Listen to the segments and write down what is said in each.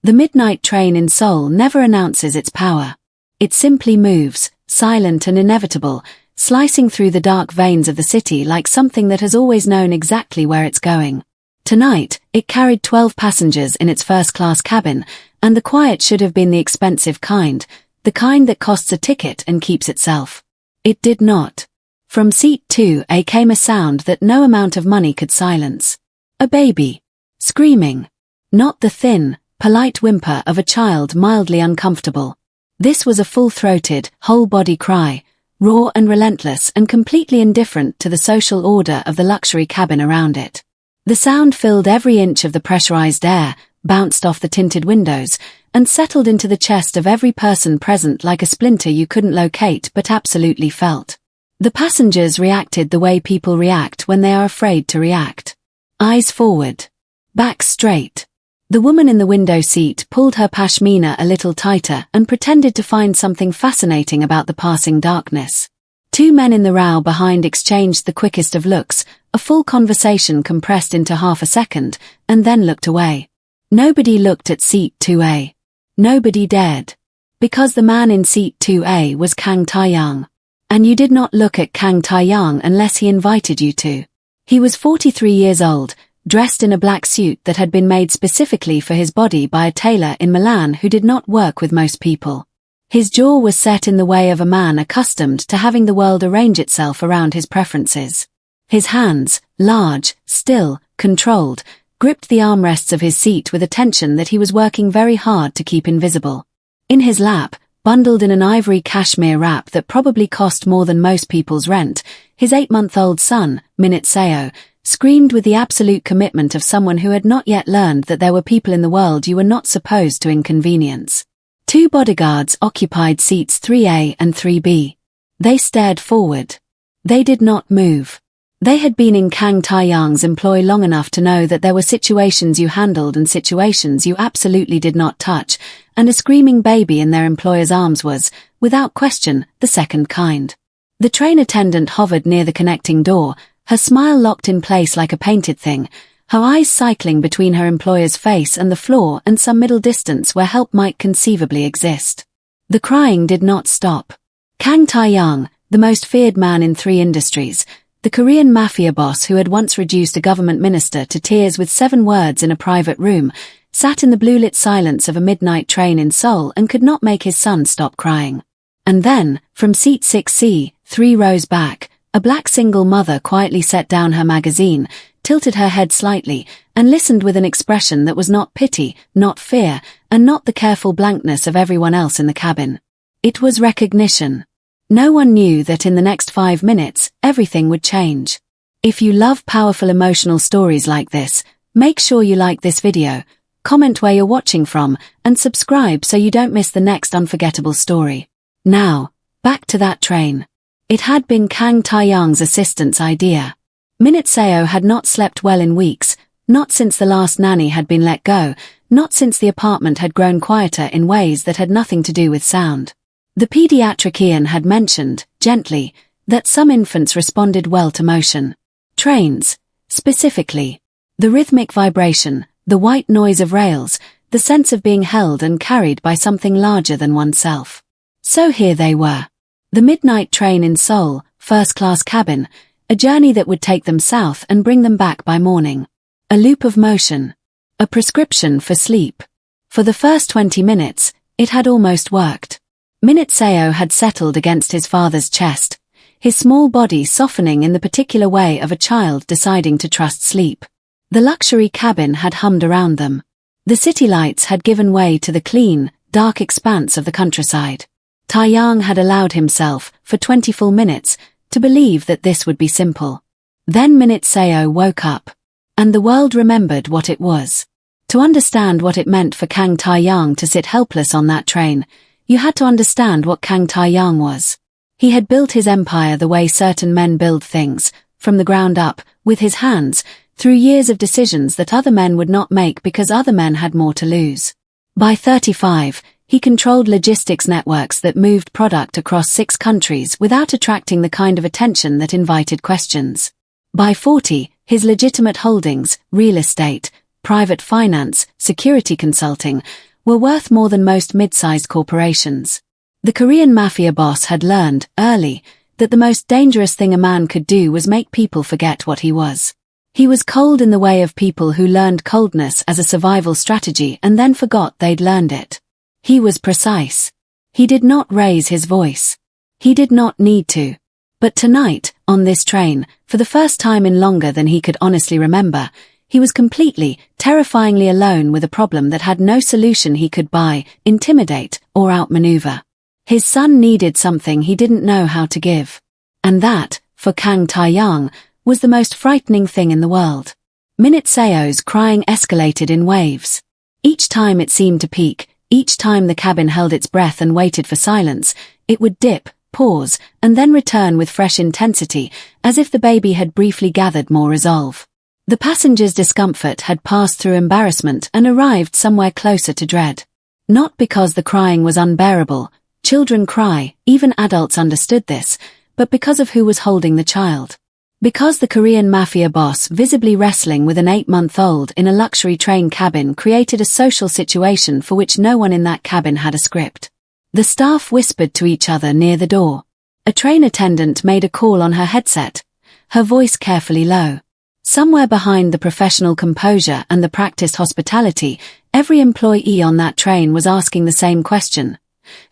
The midnight train in Seoul never announces its power. It simply moves, silent and inevitable, slicing through the dark veins of the city like something that has always known exactly where it's going. Tonight, it carried 12 passengers in its first-class cabin, and the quiet should have been the expensive kind, the kind that costs a ticket and keeps itself. It did not. From seat 2A came a sound that no amount of money could silence. A baby. Screaming. Not the thin, polite whimper of a child mildly uncomfortable. This was a full-throated, whole-body cry, raw and relentless and completely indifferent to the social order of the luxury cabin around it. The sound filled every inch of the pressurized air, bounced off the tinted windows, and settled into the chest of every person present like a splinter you couldn't locate but absolutely felt. The passengers reacted the way people react when they are afraid to react. Eyes forward. Back straight. The woman in the window seat pulled her pashmina a little tighter and pretended to find something fascinating about the passing darkness. Two men in the row behind exchanged the quickest of looks, a full conversation compressed into half a second, and then looked away. Nobody looked at seat 2A. Nobody dared. Because the man in seat 2A was Kang Tae-young. And you did not look at Kang Tae-young unless he invited you to. He was 43 years old, dressed in a black suit that had been made specifically for his body by a tailor in Milan who did not work with most people. His jaw was set in the way of a man accustomed to having the world arrange itself around his preferences. His hands, large, still, controlled, gripped the armrests of his seat with a tension that he was working very hard to keep invisible. In his lap, bundled in an ivory cashmere wrap that probably cost more than most people's rent, his 8-month-old son, Minute Seo, screamed with the absolute commitment of someone who had not yet learned that there were people in the world you were not supposed to inconvenience. Two bodyguards occupied seats 3A and 3B. They stared forward. They did not move. They had been in Kang Tae-young's employ long enough to know that there were situations you handled and situations you absolutely did not touch, and a screaming baby in their employer's arms was, without question, the second kind. The train attendant hovered near the connecting door, her smile locked in place like a painted thing, her eyes cycling between her employer's face and the floor and some middle distance where help might conceivably exist. The crying did not stop. Kang Tae-young, the most feared man in 3 industries, the Korean Mafia boss who had once reduced a government minister to tears with 7 words in a private room, sat in the blue-lit silence of a midnight train in Seoul and could not make his son stop crying. And then, from seat 6C, 3 rows back, a black single mother quietly set down her magazine, tilted her head slightly, and listened with an expression that was not pity, not fear, and not the careful blankness of everyone else in the cabin. It was recognition. No one knew that in the next 5 minutes, everything would change. If you love powerful emotional stories like this, make sure you like this video, comment where you're watching from, and subscribe so you don't miss the next unforgettable story. Now, back to that train. It had been Kang Tae-young's assistant's idea. Minute Seo had not slept well in weeks, not since the last nanny had been let go, not since the apartment had grown quieter in ways that had nothing to do with sound. The pediatrician had mentioned, gently, that some infants responded well to motion. Trains, specifically. The rhythmic vibration, the white noise of rails, the sense of being held and carried by something larger than oneself. So here they were. The midnight train in Seoul, first-class cabin, a journey that would take them south and bring them back by morning. A loop of motion. A prescription for sleep. For the first 20 minutes, it had almost worked. Minute Seo had settled against his father's chest, his small body softening in the particular way of a child deciding to trust sleep. The luxury cabin had hummed around them. The city lights had given way to the clean, dark expanse of the countryside. Tae-young had allowed himself, for 20 full minutes, to believe that this would be simple. Then Minute Seo woke up. And the world remembered what it was. To understand what it meant for Kang Tae-young to sit helpless on that train, you had to understand what Kang Tae-young was. He had built his empire the way certain men build things, from the ground up, with his hands, through years of decisions that other men would not make because other men had more to lose. By 35, he controlled logistics networks that moved product across 6 countries without attracting the kind of attention that invited questions. By 40, his legitimate holdings, real estate, private finance, security consulting, were worth more than most mid-sized corporations. The Korean mafia boss had learned, early, that the most dangerous thing a man could do was make people forget what he was. He was cold in the way of people who learned coldness as a survival strategy and then forgot they'd learned it. He was precise. He did not raise his voice. He did not need to. But tonight, on this train, for the first time in longer than he could honestly remember, he was completely, terrifyingly alone with a problem that had no solution he could buy, intimidate, or outmaneuver. His son needed something he didn't know how to give. And that, for Kang Tae-young, was the most frightening thing in the world. Minute Seo's crying escalated in waves. Each time it seemed to peak, each time the cabin held its breath and waited for silence, it would dip, pause, and then return with fresh intensity, as if the baby had briefly gathered more resolve. The passenger's discomfort had passed through embarrassment and arrived somewhere closer to dread. Not because the crying was unbearable, children cry, even adults understood this, but because of who was holding the child. Because the Korean mafia boss visibly wrestling with an 8-month-old in a luxury train cabin created a social situation for which no one in that cabin had a script. The staff whispered to each other near the door. A train attendant made a call on her headset, her voice carefully low. Somewhere behind the professional composure and the practiced hospitality, every employee on that train was asking the same question.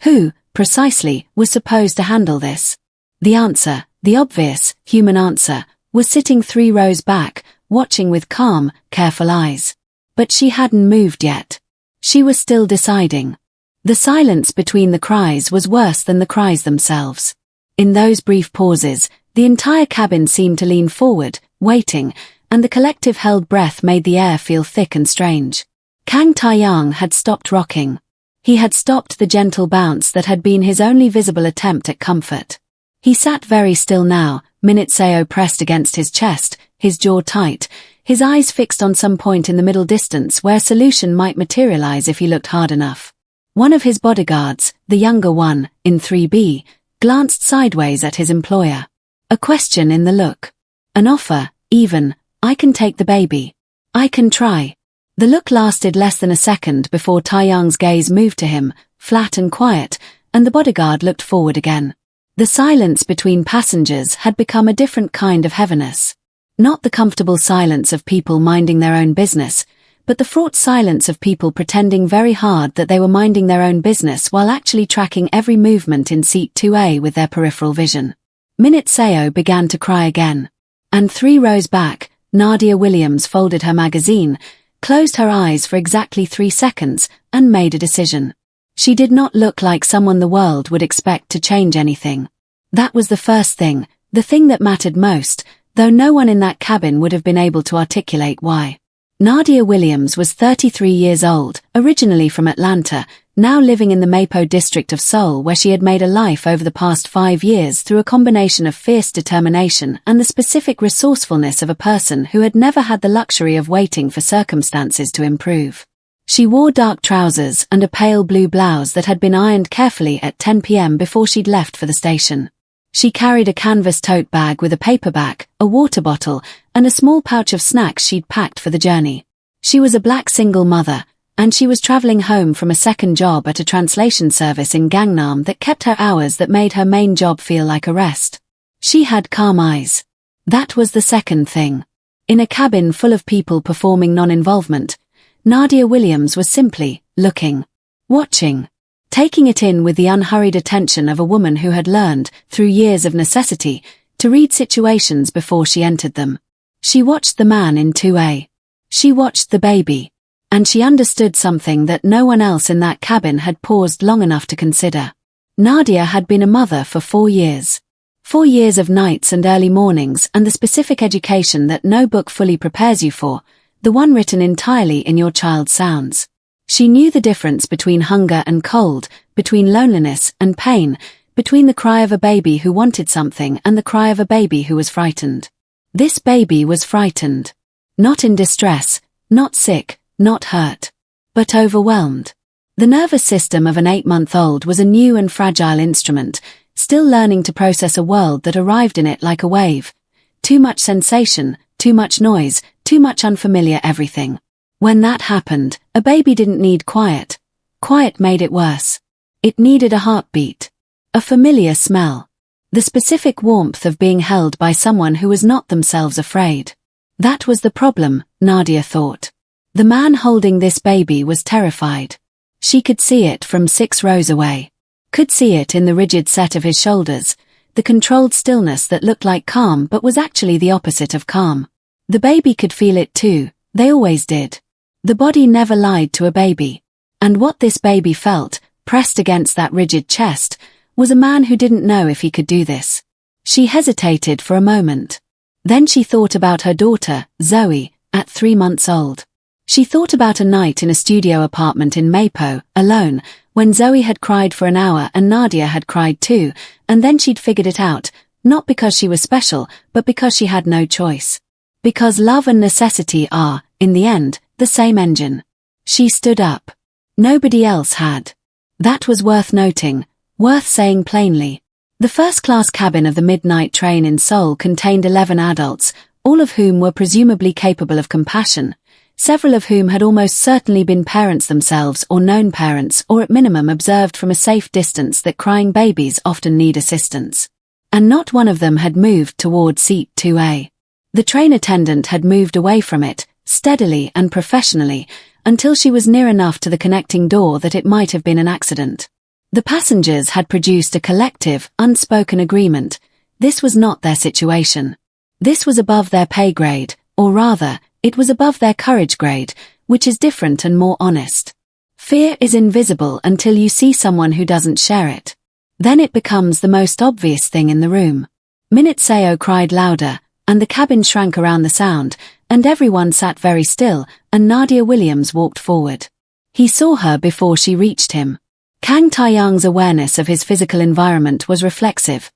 Who, precisely, was supposed to handle this? The answer, the obvious, human answer, was sitting 3 rows back, watching with calm, careful eyes. But she hadn't moved yet. She was still deciding. The silence between the cries was worse than the cries themselves. In those brief pauses, the entire cabin seemed to lean forward, waiting, and the collective held breath made the air feel thick and strange. Kang Tae-young had stopped rocking. He had stopped the gentle bounce that had been his only visible attempt at comfort. He sat very still now, Minute Seo pressed against his chest, his jaw tight, his eyes fixed on some point in the middle distance where a solution might materialize if he looked hard enough. One of his bodyguards, the younger one, in 3B, glanced sideways at his employer. A question in the look. An offer, even, I can take the baby. I can try. The look lasted less than a second before Tae-young's gaze moved to him, flat and quiet, and the bodyguard looked forward again. The silence between passengers had become a different kind of heaviness. Not the comfortable silence of people minding their own business, but the fraught silence of people pretending very hard that they were minding their own business while actually tracking every movement in seat 2A with their peripheral vision. Minute Seo began to cry again. And 3 rows back, Nadia Williams folded her magazine, closed her eyes for exactly 3 seconds, and made a decision. She did not look like someone the world would expect to change anything. That was the first thing, the thing that mattered most, though no one in that cabin would have been able to articulate why. Nadia Williams was 33 years old, originally from Atlanta, now living in the Mapo district of Seoul where she had made a life over the past 5 years through a combination of fierce determination and the specific resourcefulness of a person who had never had the luxury of waiting for circumstances to improve. She wore dark trousers and a pale blue blouse that had been ironed carefully at 10 p.m. before she'd left for the station. She carried a canvas tote bag with a paperback, a water bottle, and a small pouch of snacks she'd packed for the journey. She was a black single mother, and she was traveling home from a second job at a translation service in Gangnam that kept her hours that made her main job feel like a rest. She had calm eyes. That was the second thing. In a cabin full of people performing non-involvement, Nadia Williams was simply looking, watching, taking it in with the unhurried attention of a woman who had learned, through years of necessity, to read situations before she entered them. She watched the man in 2A. She watched the baby. And she understood something that no one else in that cabin had paused long enough to consider. Nadia had been a mother for 4 years. 4 years of nights and early mornings and the specific education that no book fully prepares you for, the one written entirely in your child's sounds. She knew the difference between hunger and cold, between loneliness and pain, between the cry of a baby who wanted something and the cry of a baby who was frightened. This baby was frightened. Not in distress, not sick, not hurt, but overwhelmed. The nervous system of an 8-month-old was a new and fragile instrument, still learning to process a world that arrived in it like a wave. Too much sensation, too much noise, too much unfamiliar everything. When that happened, a baby didn't need quiet. quiet made it worse. It needed a heartbeat. A familiar smell. The specific warmth of being held by someone who was not themselves afraid. That was the problem, Nadia thought. The man holding this baby was terrified. She could see it from 6 rows away. Could see it in the rigid set of his shoulders, the controlled stillness that looked like calm but was actually the opposite of calm. The baby could feel it too, they always did. The body never lied to a baby. And what this baby felt, pressed against that rigid chest, was a man who didn't know if he could do this. She hesitated for a moment. Then she thought about her daughter, Zoe, at 3 months old. She thought about a night in a studio apartment in Mapo, alone, when Zoe had cried for an hour and Nadia had cried too, and then she'd figured it out, not because she was special, but because she had no choice. Because love and necessity are, in the end, the same engine. She stood up. Nobody else had. That was worth noting, worth saying plainly. The first-class cabin of the midnight train in Seoul contained 11 adults, all of whom were presumably capable of compassion, several of whom had almost certainly been parents themselves or known parents or at minimum observed from a safe distance that crying babies often need assistance. And not one of them had moved toward seat 2A. The train attendant had moved away from it, steadily and professionally, until she was near enough to the connecting door that it might have been an accident. The passengers had produced a collective, unspoken agreement. This was not their situation. This was above their pay grade, or rather, it was above their courage grade, which is different and more honest. Fear is invisible until you see someone who doesn't share it. Then it becomes the most obvious thing in the room. Minute Seo cried louder, and the cabin shrank around the sound, and everyone sat very still, and Nadia Williams walked forward. He saw her before she reached him. Kang Taeyang's awareness of his physical environment was reflexive.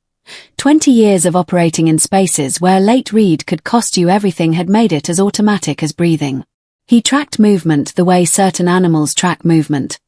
20 years of operating in spaces where a late read could cost you everything had made it as automatic as breathing. He tracked movement the way certain animals track movement.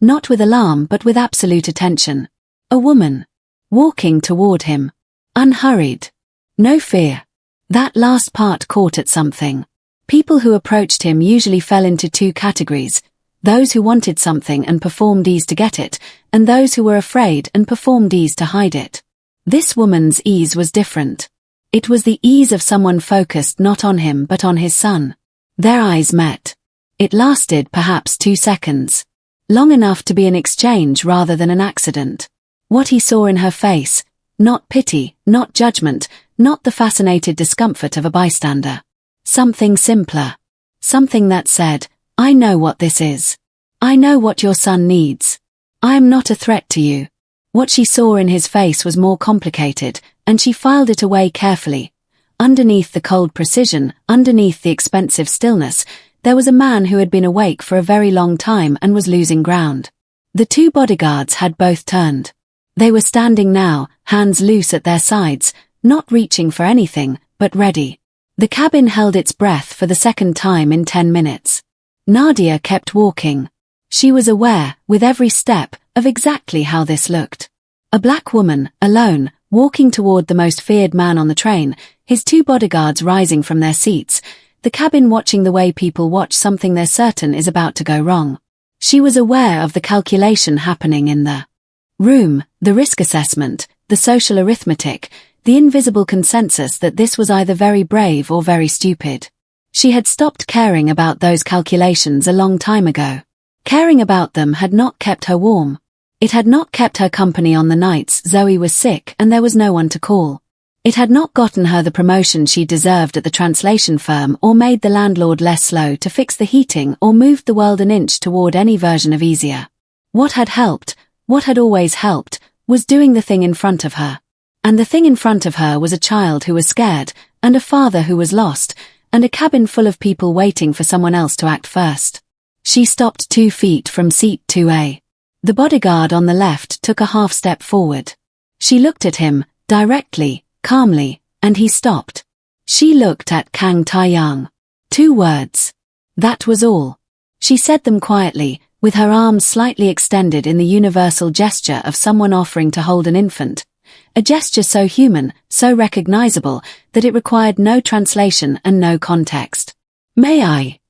Not with alarm but with absolute attention. A woman. Walking toward him. Unhurried. No fear. That last part caught at something. People who approached him usually fell into 2 categories. Those who wanted something and performed ease to get it, and those who were afraid and performed ease to hide it. This woman's ease was different. It was the ease of someone focused not on him but on his son. Their eyes met. It lasted perhaps 2 seconds. Long enough to be an exchange rather than an accident. What he saw in her face, not pity, not judgment, not the fascinated discomfort of a bystander. Something simpler. Something that said, I know what this is. I know what your son needs. I am not a threat to you. What she saw in his face was more complicated, and she filed it away carefully. Underneath the cold precision, underneath the expensive stillness, there was a man who had been awake for a very long time and was losing ground. The 2 bodyguards had both turned. They were standing now, hands loose at their sides, not reaching for anything, but ready. The cabin held its breath for the second time in 10 minutes. Nadia kept walking. She was aware, with every step, of exactly how this looked. A black woman, alone, walking toward the most feared man on the train, his 2 bodyguards rising from their seats, the cabin watching the way people watch something they're certain is about to go wrong. She was aware of the calculation happening in the room, the risk assessment, the social arithmetic, the invisible consensus that this was either very brave or very stupid. She had stopped caring about those calculations a long time ago. Caring about them had not kept her warm. It had not kept her company on the nights Zoe was sick and there was no one to call. It had not gotten her the promotion she deserved at the translation firm or made the landlord less slow to fix the heating or moved the world an inch toward any version of easier. What had helped, what had always helped, was doing the thing in front of her. And the thing in front of her was a child who was scared, and a father who was lost, and a cabin full of people waiting for someone else to act first. She stopped 2 feet from seat 2A. The bodyguard on the left took a half step forward. She looked at him, directly, calmly, and he stopped. She looked at Kang Taeyang. 2 words. That was all. She said them quietly, with her arms slightly extended in the universal gesture of someone offering to hold an infant. A gesture so human, so recognizable, that it required no translation and no context. May I?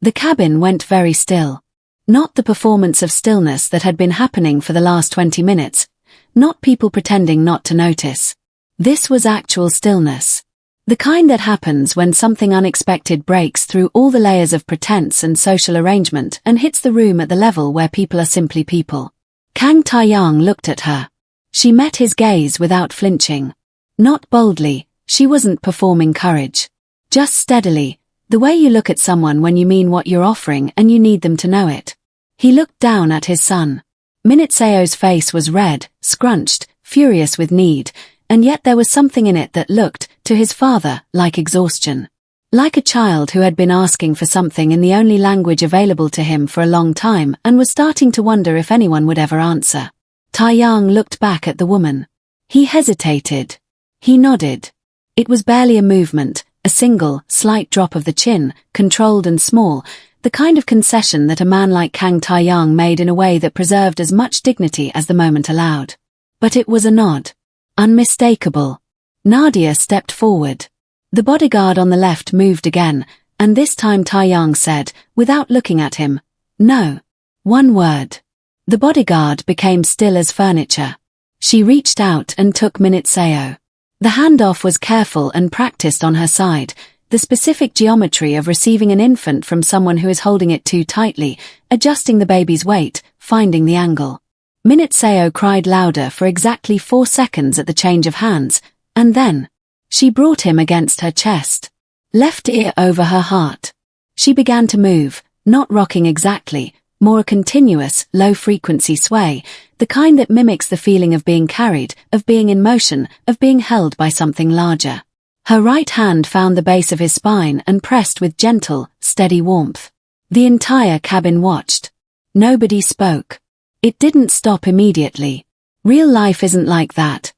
The cabin went very still. Not the performance of stillness that had been happening for the last 20 minutes. Not people pretending not to notice. This was actual stillness. The kind that happens when something unexpected breaks through all the layers of pretense and social arrangement and hits the room at the level where people are simply people. Kang Taeyang looked at her. She met his gaze without flinching. Not boldly, she wasn't performing courage. Just steadily, the way you look at someone when you mean what you're offering and you need them to know it. He looked down at his son. Minitseo's face was red, scrunched, furious with need, and yet there was something in it that looked, to his father, like exhaustion. Like a child who had been asking for something in the only language available to him for a long time and was starting to wonder if anyone would ever answer. Taeyang looked back at the woman. He hesitated. He nodded. It was barely a movement, a single, slight drop of the chin, controlled and small, the kind of concession that a man like Kang Taeyang made in a way that preserved as much dignity as the moment allowed. But it was a nod. Unmistakable. Nadia stepped forward. The bodyguard on the left moved again, and this time Taeyang said, without looking at him, "No." One word. The bodyguard became still as furniture. She reached out and took Minitseo. The handoff was careful and practiced on her side, the specific geometry of receiving an infant from someone who is holding it too tightly, adjusting the baby's weight, finding the angle. Minitseo cried louder for exactly 4 seconds at the change of hands, and then she brought him against her chest. Left ear over her heart. She began to move, not rocking exactly, more a continuous, low-frequency sway, the kind that mimics the feeling of being carried, of being in motion, of being held by something larger. Her right hand found the base of his spine and pressed with gentle, steady warmth. The entire cabin watched. Nobody spoke. It didn't stop immediately. Real life isn't like that.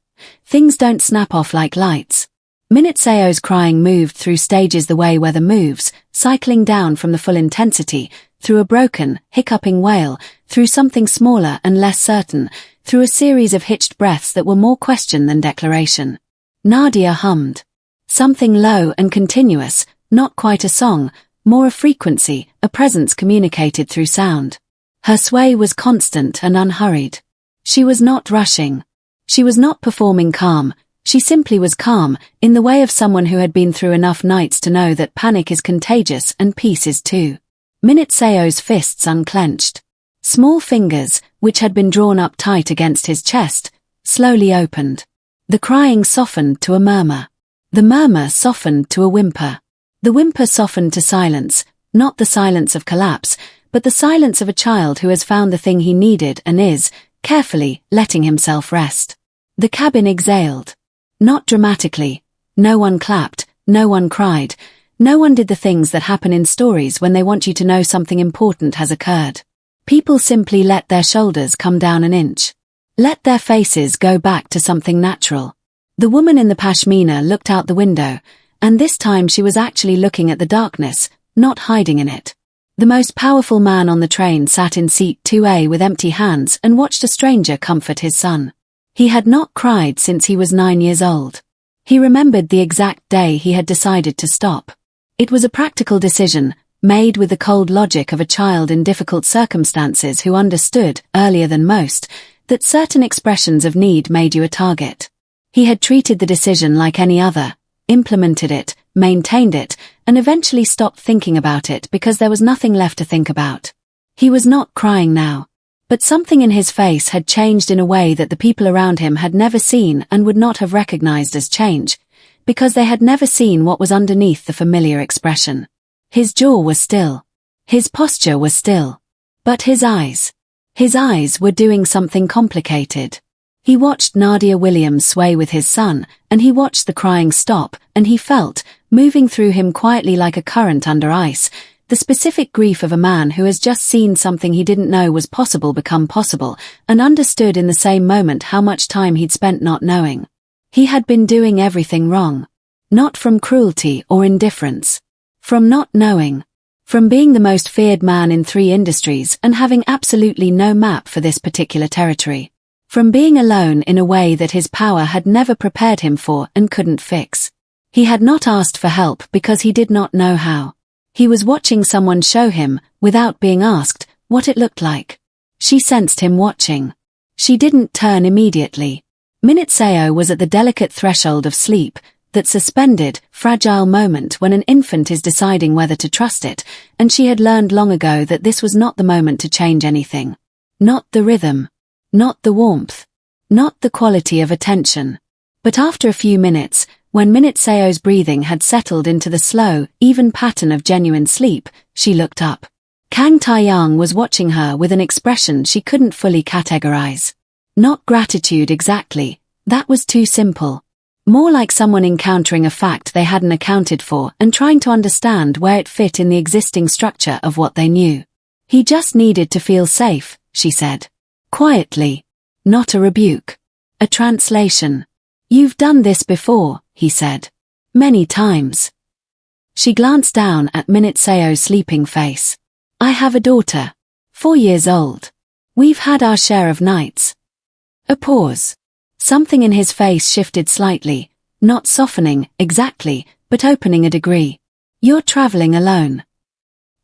Things don't snap off like lights. Minitseo's crying moved through stages the way weather moves, cycling down from the full intensity, through a broken, hiccuping wail, through something smaller and less certain, through a series of hitched breaths that were more question than declaration. Nadia hummed. Something low and continuous, not quite a song, more a frequency, a presence communicated through sound. Her sway was constant and unhurried. She was not rushing. She was not performing calm, she simply was calm, in the way of someone who had been through enough nights to know that panic is contagious and peace is too. Minitseo's fists unclenched. Small fingers, which had been drawn up tight against his chest, slowly opened. The crying softened to a murmur. The murmur softened to a whimper. The whimper softened to silence, not the silence of collapse, but the silence of a child who has found the thing he needed and is, carefully, letting himself rest. The cabin exhaled. Not dramatically. No one clapped, no one cried, no one did the things that happen in stories when they want you to know something important has occurred. People simply let their shoulders come down an inch. Let their faces go back to something natural. The woman in the pashmina looked out the window, and this time she was actually looking at the darkness, not hiding in it. The most powerful man on the train sat in seat 2A with empty hands and watched a stranger comfort his son. He had not cried since he was 9 years old. He remembered the exact day he had decided to stop. It was a practical decision, made with the cold logic of a child in difficult circumstances who understood, earlier than most, that certain expressions of need made you a target. He had treated the decision like any other, implemented it, maintained it, and eventually stopped thinking about it because there was nothing left to think about. He was not crying now. But something in his face had changed in a way that the people around him had never seen and would not have recognized as change, because they had never seen what was underneath the familiar expression. His jaw was still. His posture was still. But his eyes were doing something complicated. He watched Nadia Williams sway with his son, and he watched the crying stop, and he felt, moving through him quietly like a current under ice, the specific grief of a man who has just seen something he didn't know was possible become possible, and understood in the same moment how much time he'd spent not knowing. He had been doing everything wrong. Not from cruelty or indifference. From not knowing. From being the most feared man in 3 industries and having absolutely no map for this particular territory. From being alone in a way that his power had never prepared him for and couldn't fix. He had not asked for help because he did not know how. He was watching someone show him, without being asked, what it looked like. She sensed him watching. She didn't turn immediately. Minute Seo was at the delicate threshold of sleep, that suspended, fragile moment when an infant is deciding whether to trust it, and she had learned long ago that this was not the moment to change anything. Not the rhythm. Not the warmth. Not the quality of attention. But after a few minutes, when Minute Seo's breathing had settled into the slow, even pattern of genuine sleep, she looked up. Kang Taeyang was watching her with an expression she couldn't fully categorize. Not gratitude exactly, that was too simple. More like someone encountering a fact they hadn't accounted for and trying to understand where it fit in the existing structure of what they knew. He just needed to feel safe, she said. Quietly. Not a rebuke. A translation. You've done this before, he said. Many times. She glanced down at Minute Seo's sleeping face. I have a daughter. 4 years old. We've had our share of nights. A pause. Something in his face shifted slightly, not softening, exactly, but opening a degree. You're traveling alone.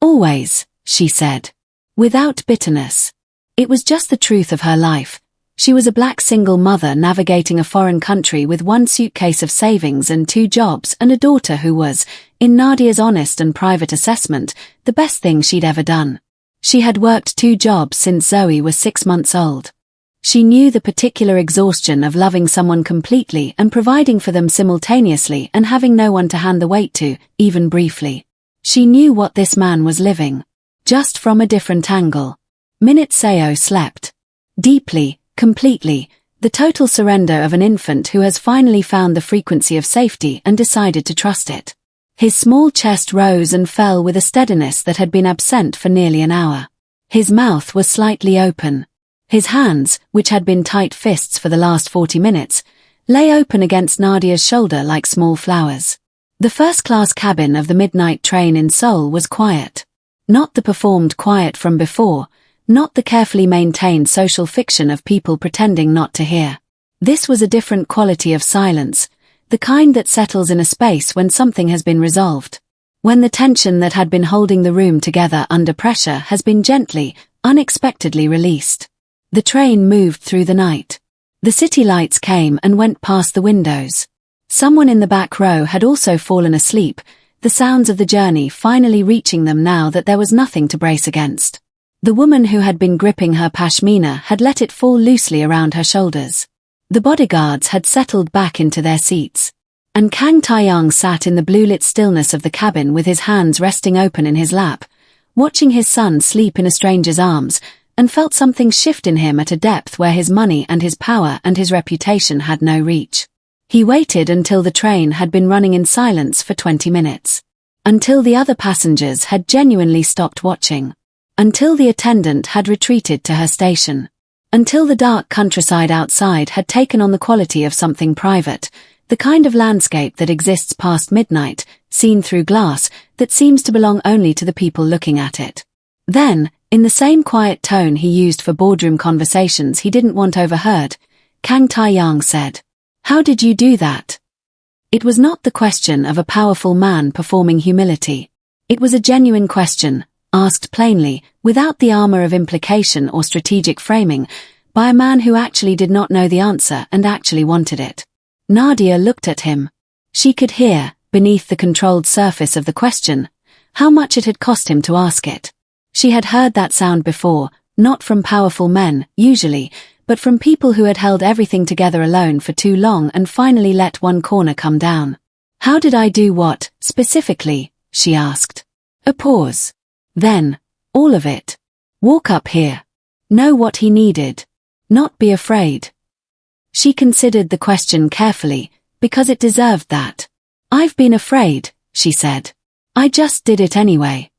Always, she said. Without bitterness. It was just the truth of her life. She was a black single mother navigating a foreign country with 1 suitcase of savings and 2 jobs and a daughter who was, in Nadia's honest and private assessment, the best thing she'd ever done. She had worked 2 jobs since Zoe was 6 months old. She knew the particular exhaustion of loving someone completely and providing for them simultaneously and having no one to hand the weight to, even briefly. She knew what this man was living. Just from a different angle. Minute Seo slept. Deeply, completely, the total surrender of an infant who has finally found the frequency of safety and decided to trust it. His small chest rose and fell with a steadiness that had been absent for nearly an hour. His mouth was slightly open. His hands, which had been tight fists for the last 40 minutes, lay open against Nadia's shoulder like small flowers. The first-class cabin of the midnight train in Seoul was quiet. Not the performed quiet from before, not the carefully maintained social fiction of people pretending not to hear. This was a different quality of silence, the kind that settles in a space when something has been resolved. When the tension that had been holding the room together under pressure has been gently, unexpectedly released. The train moved through the night. The city lights came and went past the windows. Someone in the back row had also fallen asleep, the sounds of the journey finally reaching them now that there was nothing to brace against. The woman who had been gripping her pashmina had let it fall loosely around her shoulders. The bodyguards had settled back into their seats. And Kang Taeyang sat in the blue-lit stillness of the cabin with his hands resting open in his lap, watching his son sleep in a stranger's arms, and felt something shift in him at a depth where his money and his power and his reputation had no reach. He waited until the train had been running in silence for 20 minutes. Until the other passengers had genuinely stopped watching. Until the attendant had retreated to her station. Until the dark countryside outside had taken on the quality of something private, the kind of landscape that exists past midnight, seen through glass, that seems to belong only to the people looking at it. Then, in the same quiet tone he used for boardroom conversations he didn't want overheard, Kang Taeyang said, "How did you do that?" It was not the question of a powerful man performing humility. It was a genuine question, asked plainly, without the armor of implication or strategic framing, by a man who actually did not know the answer and actually wanted it. Nadia looked at him. She could hear, beneath the controlled surface of the question, how much it had cost him to ask it. She had heard that sound before, not from powerful men, usually, but from people who had held everything together alone for too long and finally let one corner come down. "How did I do what, specifically?" she asked. A pause. Then, all of it. Walk up here. Know what he needed. Not be afraid. She considered the question carefully, because it deserved that. "I've been afraid," she said. "I just did it anyway."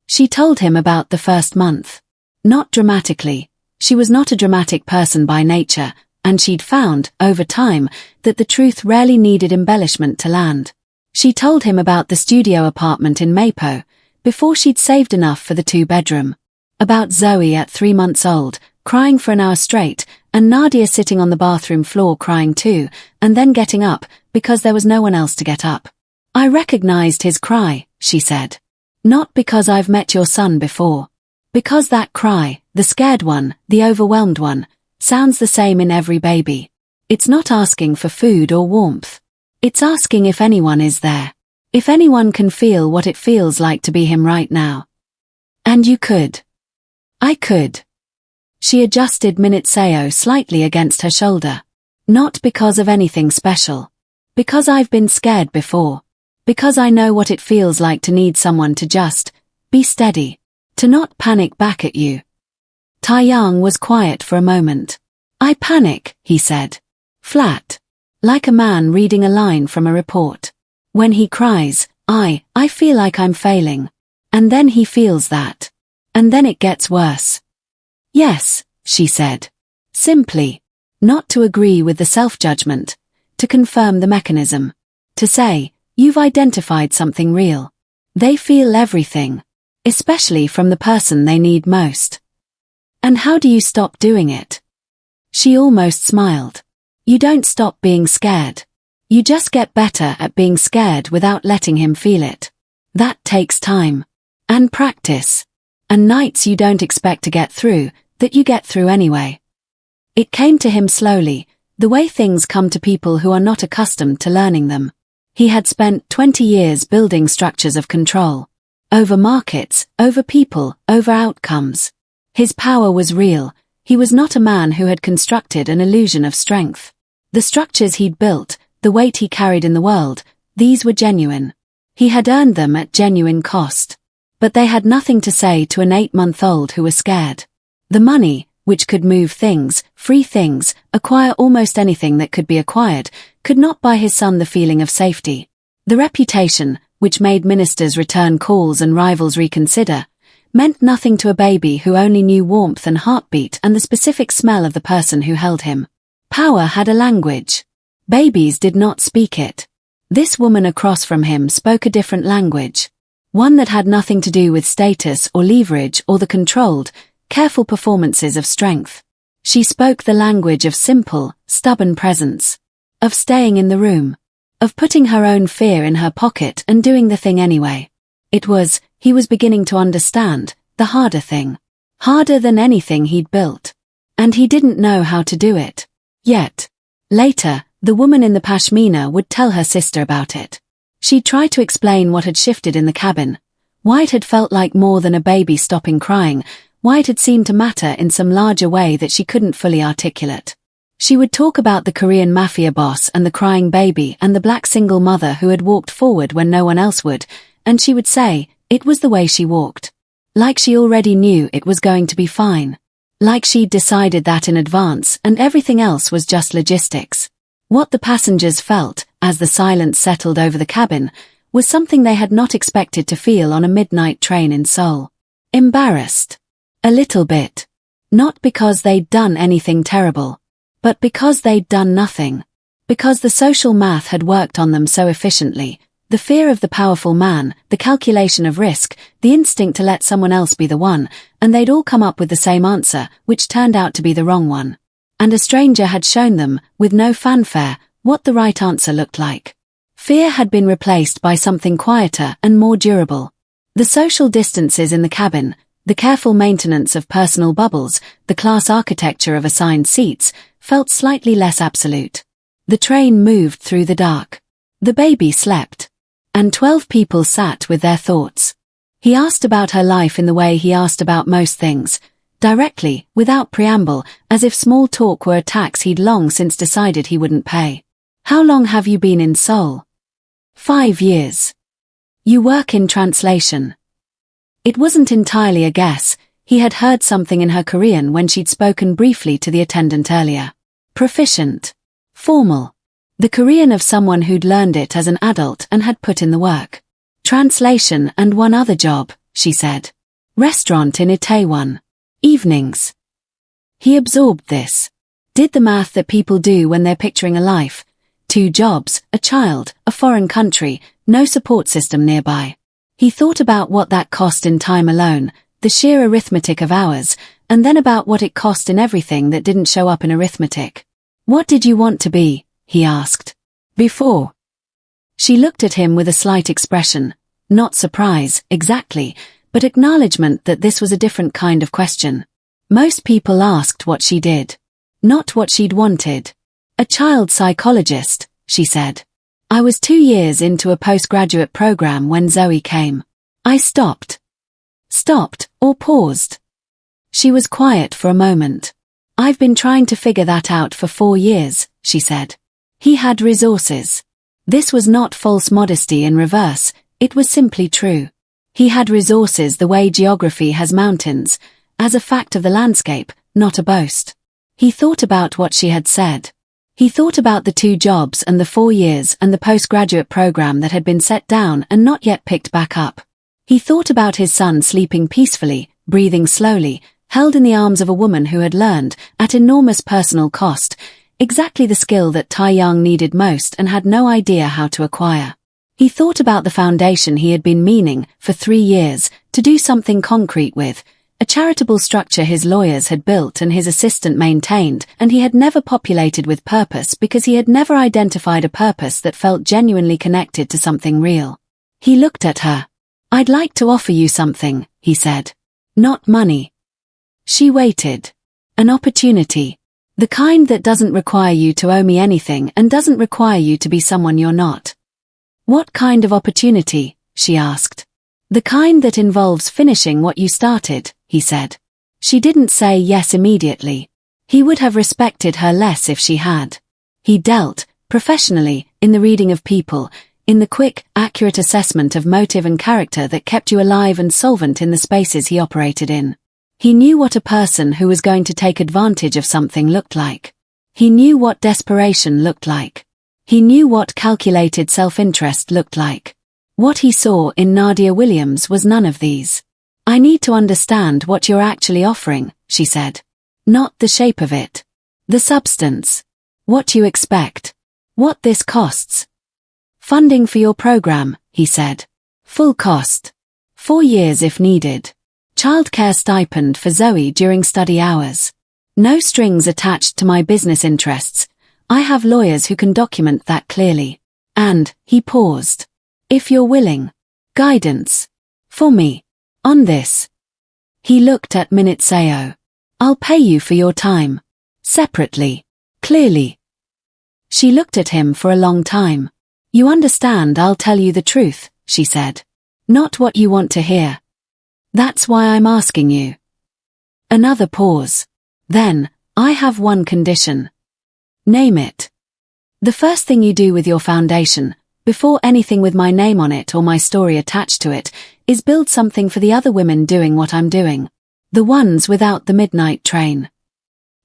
She told him about the first month. Not dramatically. She was not a dramatic person by nature, and she'd found, over time, that the truth rarely needed embellishment to land. She told him about the studio apartment in Mapo, before she'd saved enough for the 2-bedroom. About Zoe at 3 months old, crying for an hour straight, and Nadia sitting on the bathroom floor crying too, and then getting up, because there was no one else to get up. "I recognized his cry," she said. "Not because I've met your son before. Because that cry, the scared one, the overwhelmed one, sounds the same in every baby. It's not asking for food or warmth. It's asking if anyone is there. If anyone can feel what it feels like to be him right now. And you could. I could. She adjusted Minitseo slightly against her shoulder. Not because of anything special. Because I've been scared before. Because I know what it feels like to need someone to just be steady. To not panic back at you. Taeyang was quiet for a moment. I panic, he said. Flat. Like a man reading a line from a report. When he cries, I feel like I'm failing. And then he feels that. And then it gets worse. Yes, she said. Simply. Not to agree with the self-judgment. To confirm the mechanism. To say, you've identified something real. They feel everything. Especially from the person they need most. And how do you stop doing it? She almost smiled. You don't stop being scared. You just get better at being scared without letting him feel it. That takes time. And practice. And nights you don't expect to get through, that you get through anyway. It came to him slowly, the way things come to people who are not accustomed to learning them. He had spent 20 years building structures of control. Over markets, over people, over outcomes. His power was real. He was not a man who had constructed an illusion of strength. The structures he'd built, the weight he carried in the world, these were genuine. He had earned them at genuine cost. But they had nothing to say to an 8-month-old who was scared. The money, which could move things, free things, acquire almost anything that could be acquired, could not buy his son the feeling of safety. The reputation, which made ministers return calls and rivals reconsider, meant nothing to a baby who only knew warmth and heartbeat and the specific smell of the person who held him. Power had a language. Babies did not speak it. This woman across from him spoke a different language. One that had nothing to do with status or leverage or the controlled, careful performances of strength. She spoke the language of simple, stubborn presence. Of staying in the room. Of putting her own fear in her pocket and doing the thing anyway. It was, he was beginning to understand, the harder thing. Harder than anything he'd built. And he didn't know how to do it. Yet. Later, the woman in the pashmina would tell her sister about it. She'd try to explain what had shifted in the cabin. Why it had felt like more than a baby stopping crying. Why it had seemed to matter in some larger way that she couldn't fully articulate. She would talk about the Korean Mafia boss and the crying baby and the black single mother who had walked forward when no one else would, and she would say, it was the way she walked. Like she already knew it was going to be fine. Like she'd decided that in advance and everything else was just logistics. What the passengers felt, as the silence settled over the cabin, was something they had not expected to feel on a midnight train in Seoul. Embarrassed. A little bit. Not because they'd done anything terrible. But because they'd done nothing. Because the social math had worked on them so efficiently, the fear of the powerful man, the calculation of risk, the instinct to let someone else be the one, and they'd all come up with the same answer, which turned out to be the wrong one. And a stranger had shown them, with no fanfare, what the right answer looked like. Fear had been replaced by something quieter and more durable. The social distances in the cabin, the careful maintenance of personal bubbles, the class architecture of assigned seats, felt slightly less absolute. The train moved through the dark. The baby slept. And 12 people sat with their thoughts. He asked about her life in the way he asked about most things, directly, without preamble, as if small talk were a tax he'd long since decided he wouldn't pay. How long have you been in Seoul? 5 years. You work in translation. It wasn't entirely a guess. He had heard something in her Korean when she'd spoken briefly to the attendant earlier. Proficient. Formal. The Korean of someone who'd learned it as an adult and had put in the work. Translation and one other job, she said. Restaurant in Itaewon. Evenings. He absorbed this. Did the math that people do when they're picturing a life. 2 jobs, a child, a foreign country, no support system nearby. He thought about what that cost in time alone, the sheer arithmetic of hours, and then about what it cost in everything that didn't show up in arithmetic. What did you want to be? He asked. Before. She looked at him with a slight expression, not surprise, exactly, but acknowledgement that this was a different kind of question. Most people asked what she did, not what she'd wanted. A child psychologist, she said. I was 2 years into a postgraduate program when Zoe came. I stopped, or paused. She was quiet for a moment. I've been trying to figure that out for 4 years, she said. He had resources. This was not false modesty in reverse, it was simply true. He had resources the way geography has mountains, as a fact of the landscape, not a boast. He thought about what she had said. He thought about the 2 jobs and the 4 years and the postgraduate program that had been set down and not yet picked back up. He thought about his son sleeping peacefully, breathing slowly, held in the arms of a woman who had learned, at enormous personal cost, exactly the skill that Taeyang needed most and had no idea how to acquire. He thought about the foundation he had been meaning, for 3 years, to do something concrete with, a charitable structure his lawyers had built and his assistant maintained, and he had never populated with purpose because he had never identified a purpose that felt genuinely connected to something real. He looked at her. I'd like to offer you something, he said. Not money. She waited. An opportunity. The kind that doesn't require you to owe me anything and doesn't require you to be someone you're not. What kind of opportunity? She asked. The kind that involves finishing what you started, he said. She didn't say yes immediately. He would have respected her less if she had. He dealt, professionally, in the reading of people, in the quick, accurate assessment of motive and character that kept you alive and solvent in the spaces he operated in. He knew what a person who was going to take advantage of something looked like. He knew what desperation looked like. He knew what calculated self-interest looked like. What he saw in Nadia Williams was none of these. I need to understand what you're actually offering, she said. Not the shape of it. The substance. What you expect. What this costs. Funding for your program, he said. Full cost. 4 years if needed. Childcare stipend for Zoe during study hours. No strings attached to my business interests. I have lawyers who can document that clearly. And, he paused. If you're willing. Guidance. For me. On this. He looked at Minute-seo. I'll pay you for your time. Separately. Clearly. She looked at him for a long time. You understand, I'll tell you the truth, she said. Not what you want to hear. That's why I'm asking you. Another pause. Then, I have one condition. Name it. The first thing you do with your foundation, before anything with my name on it or my story attached to it, is build something for the other women doing what I'm doing. The ones without the midnight train.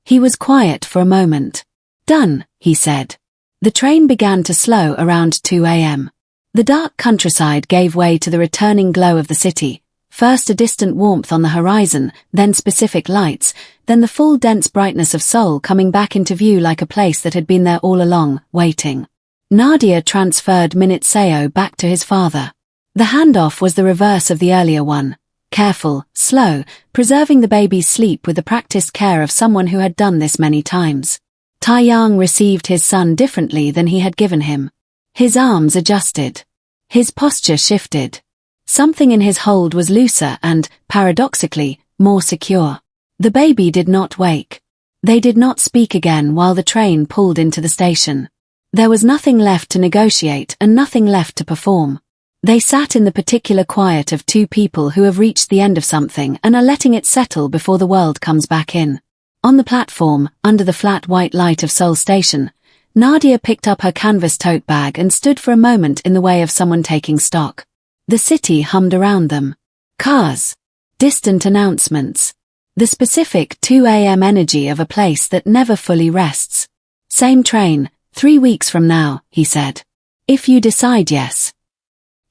He was quiet for a moment. Done, he said. The train began to slow around 2 a.m. The dark countryside gave way to the returning glow of the city, first a distant warmth on the horizon, then specific lights, then the full dense brightness of Seoul coming back into view like a place that had been there all along, waiting. Nadia transferred Minute-seo back to his father. The handoff was the reverse of the earlier one. Careful, slow, preserving the baby's sleep with the practiced care of someone who had done this many times. Taeyang received his son differently than he had given him. His arms adjusted. His posture shifted. Something in his hold was looser and, paradoxically, more secure. The baby did not wake. They did not speak again while the train pulled into the station. There was nothing left to negotiate and nothing left to perform. They sat in the particular quiet of 2 people who have reached the end of something and are letting it settle before the world comes back in. On the platform, under the flat white light of Seoul Station, Nadia picked up her canvas tote bag and stood for a moment in the way of someone taking stock. The city hummed around them. Cars. Distant announcements. The specific 2 a.m. energy of a place that never fully rests. Same train, 3 weeks from now, he said. If you decide yes.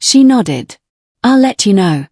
She nodded. I'll let you know.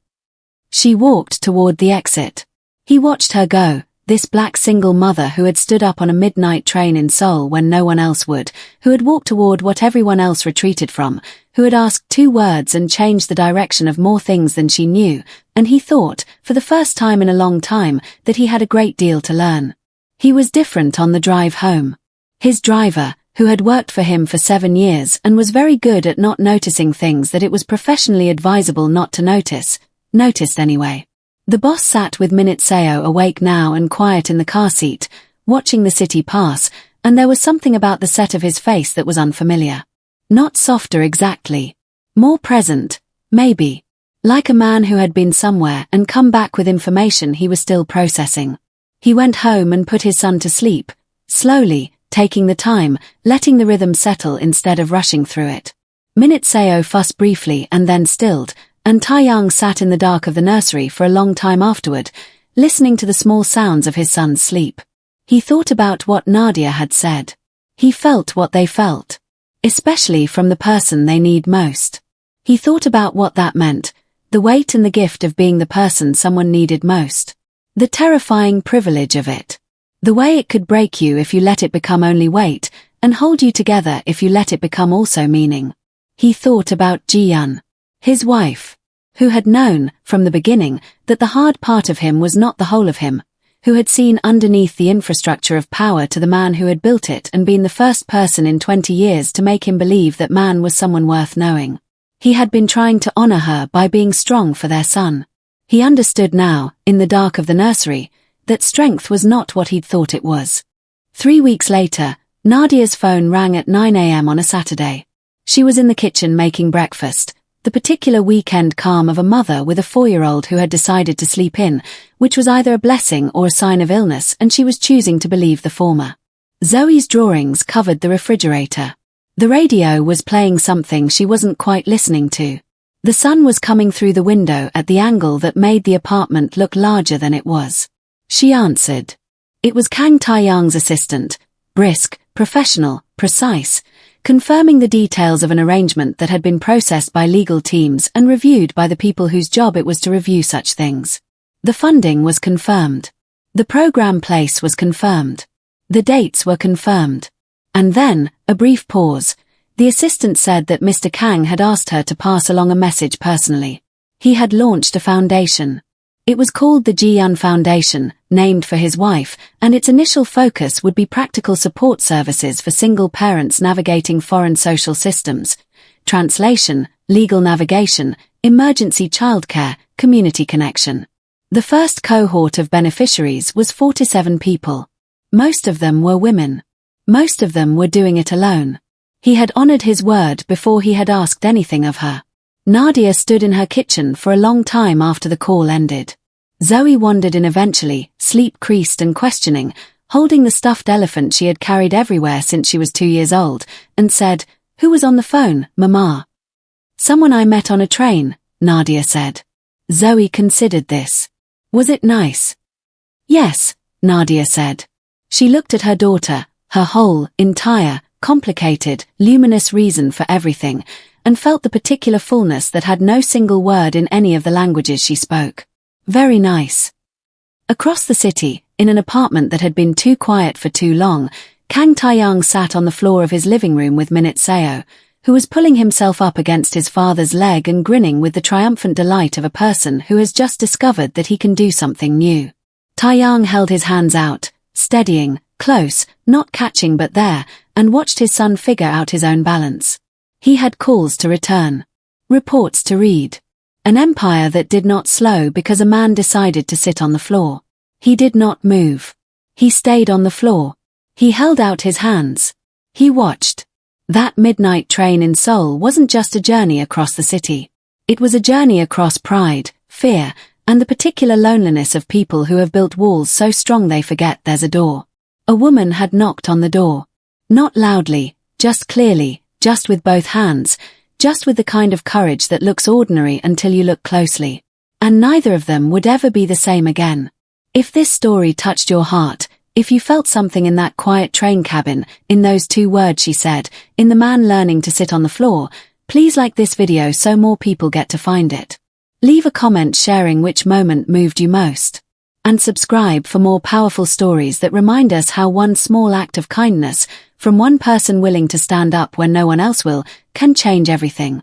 She walked toward the exit. He watched her go, this black single mother who had stood up on a midnight train in Seoul when no one else would, who had walked toward what everyone else retreated from, who had asked 2 words and changed the direction of more things than she knew, and he thought, for the first time in a long time, that he had a great deal to learn. He was different on the drive home. His driver, who had worked for him for 7 years and was very good at not noticing things that it was professionally advisable not to notice, noticed anyway. The boss sat with Minute Seo awake now and quiet in the car seat, watching the city pass, and there was something about the set of his face that was unfamiliar. Not softer exactly. More present, maybe. Like a man who had been somewhere and come back with information he was still processing. He went home and put his son to sleep, slowly, taking the time, letting the rhythm settle instead of rushing through it. Minute Seo fussed briefly and then stilled, and Taeyang sat in the dark of the nursery for a long time afterward, listening to the small sounds of his son's sleep. He thought about what Nadia had said. He felt what they felt. Especially from the person they need most. He thought about what that meant, the weight and the gift of being the person someone needed most. The terrifying privilege of it. The way it could break you if you let it become only weight, and hold you together if you let it become also meaning. He thought about Ji-yeon, his wife, who had known, from the beginning, that the hard part of him was not the whole of him, who had seen underneath the infrastructure of power to the man who had built it and been the first person in 20 years to make him believe that man was someone worth knowing. He had been trying to honor her by being strong for their son. He understood now, in the dark of the nursery, that strength was not what he'd thought it was. 3 weeks later, Nadia's phone rang at 9 a.m. on a Saturday. She was in the kitchen making breakfast, the particular weekend calm of a mother with a 4-year-old who had decided to sleep in, which was either a blessing or a sign of illness, and she was choosing to believe the former. Zoe's drawings covered the refrigerator. The radio was playing something she wasn't quite listening to. The sun was coming through the window at the angle that made the apartment look larger than it was. She answered. It was Kang Taeyang's assistant, brisk, professional, precise, confirming the details of an arrangement that had been processed by legal teams and reviewed by the people whose job it was to review such things. The funding was confirmed. The program place was confirmed. The dates were confirmed. And then, a brief pause. The assistant said that Mr. Kang had asked her to pass along a message personally. He had launched a foundation. It was called the Ji-yeon Foundation, named for his wife, and its initial focus would be practical support services for single parents navigating foreign social systems, translation, legal navigation, emergency childcare, community connection. The first cohort of beneficiaries was 47 people. Most of them were women. Most of them were doing it alone. He had honored his word before he had asked anything of her. Nadia stood in her kitchen for a long time after the call ended. Zoe wandered in eventually, sleep-creased and questioning, holding the stuffed elephant she had carried everywhere since she was 2 years old, and said, "Who was on the phone, Mama?" "Someone I met on a train," Nadia said. Zoe considered this. "Was it nice?" "Yes," Nadia said. She looked at her daughter, her whole, entire, complicated, luminous reason for everything, and felt the particular fullness that had no single word in any of the languages she spoke. Very nice. Across the city, in an apartment that had been too quiet for too long, Kang Taeyang sat on the floor of his living room with Minute Seo, who was pulling himself up against his father's leg and grinning with the triumphant delight of a person who has just discovered that he can do something new. Taeyang held his hands out, steadying, close, not catching but there, and watched his son figure out his own balance. He had calls to return. Reports to read. An empire that did not slow because a man decided to sit on the floor. He did not move. He stayed on the floor. He held out his hands. He watched. That midnight train in Seoul wasn't just a journey across the city. It was a journey across pride, fear, and the particular loneliness of people who have built walls so strong they forget there's a door. A woman had knocked on the door. Not loudly, just clearly, just with both hands, just with the kind of courage that looks ordinary until you look closely. And neither of them would ever be the same again. If this story touched your heart, if you felt something in that quiet train cabin, in those 2 words she said, in the man learning to sit on the floor, please like this video so more people get to find it. Leave a comment sharing which moment moved you most. And subscribe for more powerful stories that remind us how one small act of kindness, from one person willing to stand up when no one else will, can change everything.